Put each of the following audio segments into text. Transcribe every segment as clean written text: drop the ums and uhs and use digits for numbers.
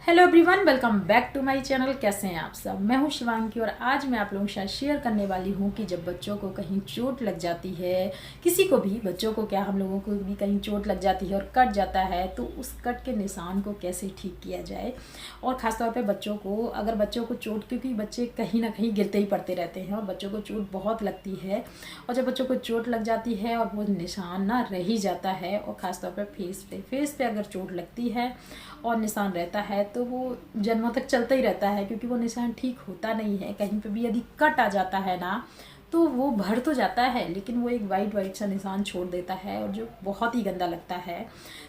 Hello everyone, welcome back to my channel. कैसे हैं आप सब? मैं हूं शिवांगी और आज मैं आप लोगों के साथ शेयर करने वाली हूं कि जब बच्चों को कहीं चोट लग जाती है, किसी को भी, बच्चों को क्या हम लोगों को भी कहीं चोट लग जाती है और कट जाता है, तो उस कट के निशान को कैसे ठीक किया जाए। और ख़ासतौर पे बच्चों को, अगर बच्चों को चोट, क्योंकि बच्चे कहीं ना कहीं गिरते ही पड़ते रहते हैं और बच्चों को चोट बहुत लगती है। और जब बच्चों को चोट लग जाती है और वो निशान ना रह ही जाता है, और ख़ासतौर पर फेस पे अगर चोट लगती है और निशान रहता है तो वो जन्मों तक चलता ही रहता है, क्योंकि वो निशान ठीक होता नहीं है। कहीं पे भी यदि कट आ जाता है ना, तो वो भर तो जाता है लेकिन वो एक वाइट वाइट सा निशान छोड़ देता है और जो बहुत ही गंदा लगता है।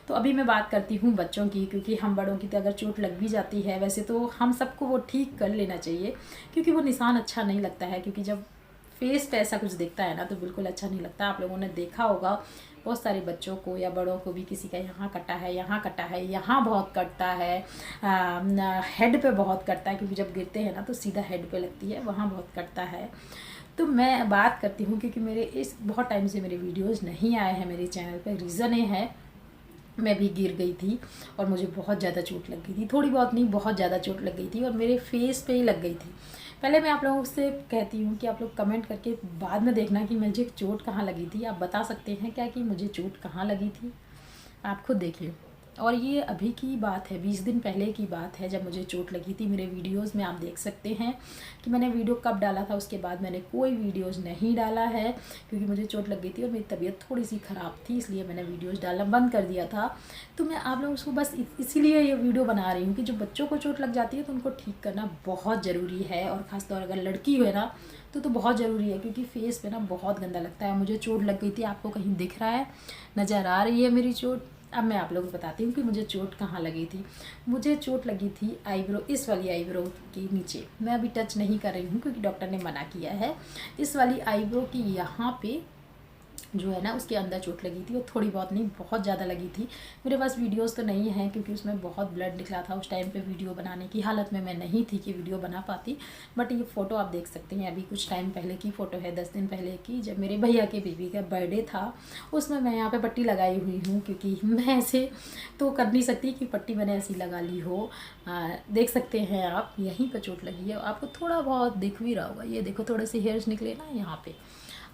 तो अभी मैं बात करती हूँ बच्चों की, क्योंकि हम बड़ों की तो अगर चोट लग भी जाती है, वैसे तो हम सबको वो ठीक कर लेना चाहिए, क्योंकि वो निशान अच्छा नहीं लगता है। क्योंकि जब फेस पे ऐसा कुछ दिखता है ना, तो बिल्कुल अच्छा नहीं लगता। आप लोगों ने देखा होगा बहुत सारे बच्चों को या बड़ों को भी, किसी का यहाँ कटा है, यहाँ कटा है, यहाँ बहुत कटता है, हेड पे बहुत कटता है, क्योंकि जब गिरते हैं ना तो सीधा हेड पे लगती है, वहाँ बहुत कटता है। तो मैं बात करती हूँ, क्योंकि मेरे इस बहुत टाइम से मेरे वीडियोस नहीं आए हैं मेरे चैनल पे। रीज़न ये है, मैं भी गिर गई थी और मुझे बहुत ज़्यादा चोट लग गई थी। थोड़ी बहुत नहीं, बहुत ज़्यादा चोट लग गई थी और मेरे फेस पे ही लग गई थी। पहले मैं आप लोगों से कहती हूँ कि आप लोग कमेंट करके बाद में देखना कि मुझे चोट कहाँ लगी थी। आप बता सकते हैं क्या कि मुझे चोट कहाँ लगी थी? आप खुद देखिए। और ये अभी की बात है, 20 दिन पहले की बात है जब मुझे चोट लगी थी। मेरे वीडियोस में आप देख सकते हैं कि मैंने वीडियो कब डाला था। उसके बाद मैंने कोई वीडियोस नहीं डाला है, क्योंकि मुझे चोट लग गई थी और मेरी तबीयत थोड़ी सी ख़राब थी, इसलिए मैंने वीडियोस डालना बंद कर दिया था। तो मैं आप लोगों को बस इसीलिए ये वीडियो बना रही हूँ कि जो बच्चों को चोट लग जाती है तो उनको ठीक करना बहुत ज़रूरी है। और ख़ासतौर अगर लड़की हो ना, तो बहुत ज़रूरी है, क्योंकि फेस पे ना बहुत गंदा लगता है। मुझे चोट लग गई थी, आपको कहीं दिख रहा है, नज़र आ रही है मेरी चोट? अब मैं आप लोगों को बताती हूँ कि मुझे चोट कहाँ लगी थी। मुझे चोट लगी थी आईब्रो, इस वाली आईब्रो के नीचे। मैं अभी टच नहीं कर रही हूँ क्योंकि डॉक्टर ने मना किया है। इस वाली आईब्रो की यहाँ पे जो है ना, उसके अंदर चोट लगी थी, और थोड़ी बहुत नहीं, बहुत ज़्यादा लगी थी। मेरे पास वीडियोस तो नहीं है, क्योंकि उसमें बहुत ब्लड निकला था। उस टाइम पे वीडियो बनाने की हालत में मैं नहीं थी कि वीडियो बना पाती। बट ये फ़ोटो आप देख सकते हैं, अभी कुछ टाइम पहले की फ़ोटो है, 10 दिन पहले की, जब मेरे भैया के बेबी का बर्थडे था। उसमें मैं यहाँ पर पट्टी लगाई हुई हूँ, क्योंकि मैं ऐसे तो कर नहीं सकती कि पट्टी मैंने ऐसी लगा ली हो। देख सकते हैं आप, यहीं पर चोट लगी है, आपको थोड़ा बहुत दिख भी रहा होगा। ये देखो, थोड़े से हेयर्स निकले ना यहाँ पे।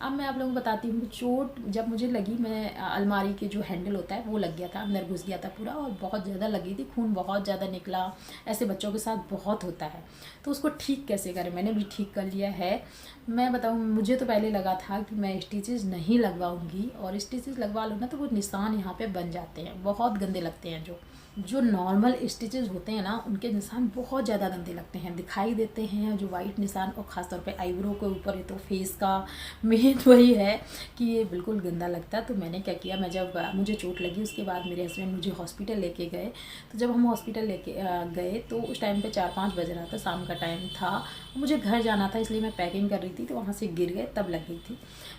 अब मैं आप लोगों को बताती हूँ, चोट जब मुझे लगी, मैं अलमारी के जो हैंडल होता है वो लग गया था, अंदर घुस गया था पूरा, और बहुत ज़्यादा लगी थी, खून बहुत ज़्यादा निकला। ऐसे बच्चों के साथ बहुत होता है। तो उसको ठीक कैसे करें? मैंने भी ठीक कर लिया है। मैं बताऊँ, मुझे तो पहले लगा था कि मैं स्टिचेस नहीं लगवाऊंगी, और स्टिचेस लगवा लूँ ना तो वो निशान यहाँ पे बन जाते हैं, बहुत गंदे लगते हैं। जो नॉर्मल स्टिचेस होते हैं ना, उनके निशान बहुत ज़्यादा गंदे लगते हैं, दिखाई देते हैं जो वाइट निशान। और ख़ासतौर पे आईब्रो के ऊपर, ये तो फेस का मेन वही है कि ये बिल्कुल गंदा लगता है। तो मैंने क्या किया, मैं जब मुझे चोट लगी उसके बाद मेरे हस्बैंड मुझे हॉस्पिटल लेके गए। तो जब हम हॉस्पिटल लेके गए तो उस टाइम पे 4-5 बज रहा था, शाम का टाइम था। मुझे घर जाना था, इसलिए मैं पैकिंग कर रही थी, तो वहाँ से गिर गए, तब लग गई थी।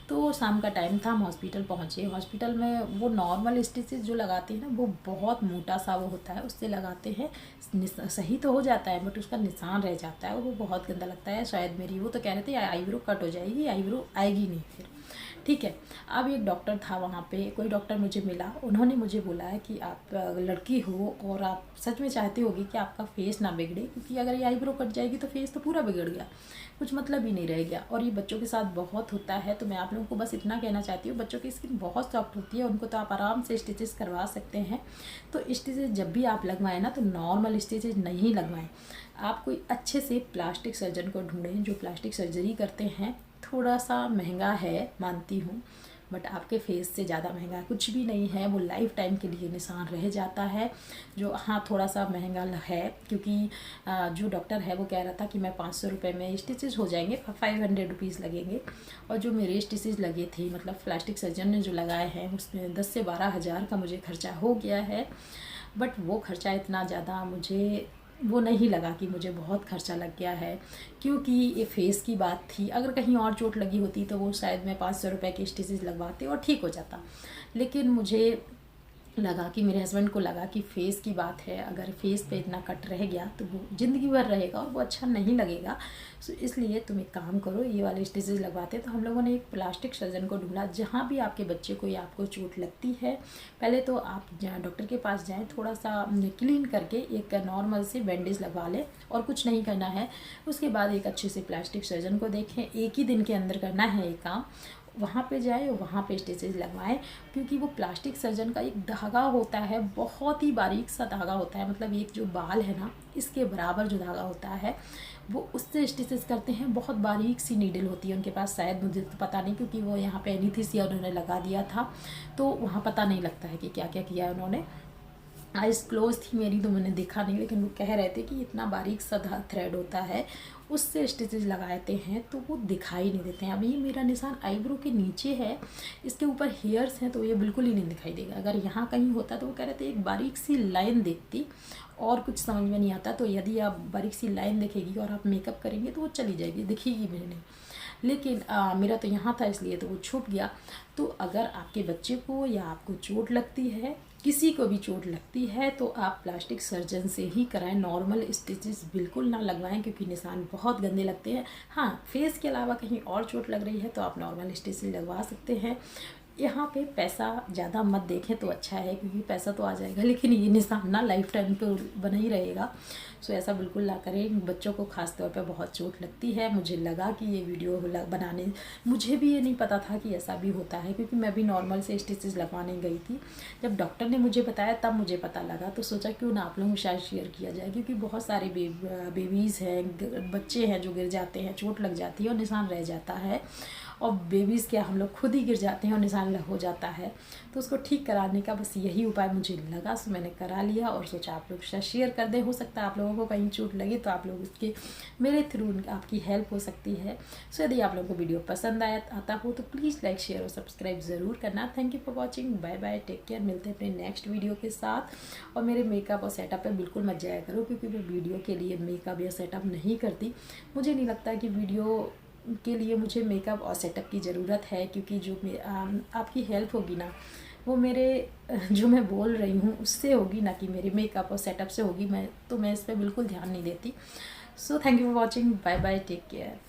तो शाम का टाइम था, हम हॉस्पिटल पहुँचे। हॉस्पिटल में वो नॉर्मल स्टिचेस जो लगाते हैं ना, वो बहुत मोटा सा वो होता है, उससे लगाते हैं। सही तो हो जाता है, बट उसका निशान रह जाता है और वो बहुत गंदा लगता है। शायद मेरी, वो तो कह रहे थे आईब्रो कट हो जाएगी, आईब्रो आएगी नहीं फिर। ठीक है। अब एक डॉक्टर था वहाँ पे, कोई डॉक्टर मुझे मिला, उन्होंने मुझे बोला है कि आप लड़की हो और आप सच में चाहते होगी कि आपका फेस ना बिगड़े, क्योंकि अगर ये आईब्रो कट जाएगी तो फेस तो पूरा बिगड़ गया, कुछ मतलब ही नहीं रह गया। और ये बच्चों के साथ बहुत होता है। तो मैं आप लोगों को बस इतना कहना चाहती हूँ, बच्चों की स्किन बहुत सॉफ्ट होती है, उनको तो आप आराम से स्टिचेस करवा सकते हैं। तो स्टिचेस जब भी आप लगवाएं ना, तो नॉर्मल स्टिचेस नहीं लगवाएं। आप कोई अच्छे से प्लास्टिक सर्जन को ढूंढें जो प्लास्टिक सर्जरी करते हैं। थोड़ा सा महंगा है, मानती हूँ, बट आपके फेस से ज़्यादा महंगा कुछ भी नहीं है। वो लाइफ टाइम के लिए निशान रह जाता है। जो हाँ, थोड़ा सा महंगा है, क्योंकि जो डॉक्टर है वो कह रहा था कि मैं 500 रुपये में स्टिचेस हो जाएंगे, 500 रुपीज़ लगेंगे। और जो मेरे स्टिचेस लगे थे, मतलब प्लास्टिक सर्जन ने जो लगाए हैं, उसमें 10 से 12 हज़ार का मुझे खर्चा हो गया है। बट वो खर्चा इतना ज़्यादा मुझे वो नहीं लगा कि मुझे बहुत खर्चा लग गया है, क्योंकि ये फेस की बात थी। अगर कहीं और चोट लगी होती तो वो शायद मैं 500 रुपये के स्टिचेस लगवाते और ठीक हो जाता। लेकिन मुझे लगा कि मेरे हस्बैंड को लगा कि फेस की बात है, अगर फेस पे इतना कट रह गया तो वो ज़िंदगी भर रहेगा और वो अच्छा नहीं लगेगा। सो इसलिए तुम एक काम करो, ये वाले स्टिचेस लगवाते। तो हम लोगों ने एक प्लास्टिक सर्जन को ढूंढा। जहाँ भी आपके बच्चे को या आपको चोट लगती है, पहले तो आप डॉक्टर के पास जाएँ, थोड़ा सा क्लीन करके एक नॉर्मल से बैंडेज लगवा लें और कुछ नहीं करना है। उसके बाद एक अच्छे से प्लास्टिक सर्जन को देखें, एक ही दिन के अंदर करना है ये काम। वहाँ पे जाए, वहाँ पे स्टिचेस लगवाएं, क्योंकि वो प्लास्टिक सर्जन का एक धागा होता है, बहुत ही बारीक सा धागा होता है, मतलब एक जो बाल है ना इसके बराबर जो धागा होता है वो उससे स्टिचेस करते हैं। बहुत बारीक सी नीडल होती है उनके पास, शायद, मुझे तो पता नहीं, क्योंकि वो यहाँ पे एनीस्थीसिया उन्होंने लगा दिया था तो वहाँ पता नहीं लगता है कि क्या क्या किया है उन्होंने। आइज़ क्लोज थी मेरी तो मैंने देखा नहीं, लेकिन वो कह रहे थे कि इतना बारीक सा थ्रेड होता है, उससे स्टिचेस लगाते हैं तो वो दिखाई नहीं देते हैं। अभी मेरा निशान आईब्रो के नीचे है, इसके ऊपर हेयर्स हैं तो ये बिल्कुल ही नहीं दिखाई देगा। अगर यहाँ कहीं होता तो वो कह रहे थे एक बारीक सी लाइन देखती और कुछ समझ में नहीं आता। तो यदि आप बारीक सी लाइन देखेगी और आप मेकअप करेंगे तो वो चली जाएगी, दिखेगी भी नहीं। लेकिन मेरा तो यहाँ था इसलिए तो वो छुप गया। तो अगर आपके बच्चे को या आपको चोट लगती है, किसी को भी चोट लगती है, तो आप प्लास्टिक सर्जन से ही कराएं। नॉर्मल स्टिचेस बिल्कुल ना लगवाएं, क्योंकि निशान बहुत गंदे लगते हैं। हाँ, फेस के अलावा कहीं और चोट लग रही है तो आप नॉर्मल स्टिचेस लगवा सकते हैं। यहाँ पे पैसा ज़्यादा मत देखें तो अच्छा है, क्योंकि पैसा तो आ जाएगा लेकिन ये निशान ना लाइफ टाइम तो बना ही रहेगा। सो ऐसा बिल्कुल ना करें। बच्चों को ख़ास तौर पे बहुत चोट लगती है। मुझे लगा कि ये वीडियो बनाने, मुझे भी ये नहीं पता था कि ऐसा भी होता है, क्योंकि मैं भी नॉर्मल से स्टिचेस लगवाने गई थी। जब डॉक्टर ने मुझे बताया तब मुझे पता लगा, तो सोचा क्यों ना आप लोगों के साथ शेयर किया जाए, क्योंकि बहुत सारे बेबीज़ हैं, बच्चे हैं जो गिर जाते हैं, चोट लग जाती है और निशान रह जाता है। और बेबीज़ क्या, हम लोग खुद ही गिर जाते हैं और निशान हो जाता है। तो उसको ठीक कराने का बस यही उपाय मुझे लगा, सो मैंने करा लिया और सोचा आप लोग के साथ शेयर कर दे। हो सकता है आप लोगों को कहीं चोट लगी तो आप लोग इसके मेरे थ्रू आपकी हेल्प हो सकती है। सो यदि आप लोगों को वीडियो पसंद आता हो तो प्लीज़ लाइक, शेयर और सब्सक्राइब ज़रूर करना। Thank you for watching, bye bye, take care. मिलते हैं अपने नेक्स्ट वीडियो के साथ। और मेरे मेकअप और सेटअप पे बिल्कुल मत जाया करो, क्योंकि मैं वीडियो के लिए मेकअप या सेटअप नहीं करती। मुझे नहीं लगता कि वीडियो के लिए मुझे मेकअप और सेटअप की ज़रूरत है, क्योंकि जो आपकी हेल्प होगी ना वो मेरे जो मैं बोल रही हूँ उससे होगी, ना कि मेरे मेकअप और सेटअप से होगी। मैं इस पर बिल्कुल ध्यान नहीं देती। So thank you for watching, bye bye, take care.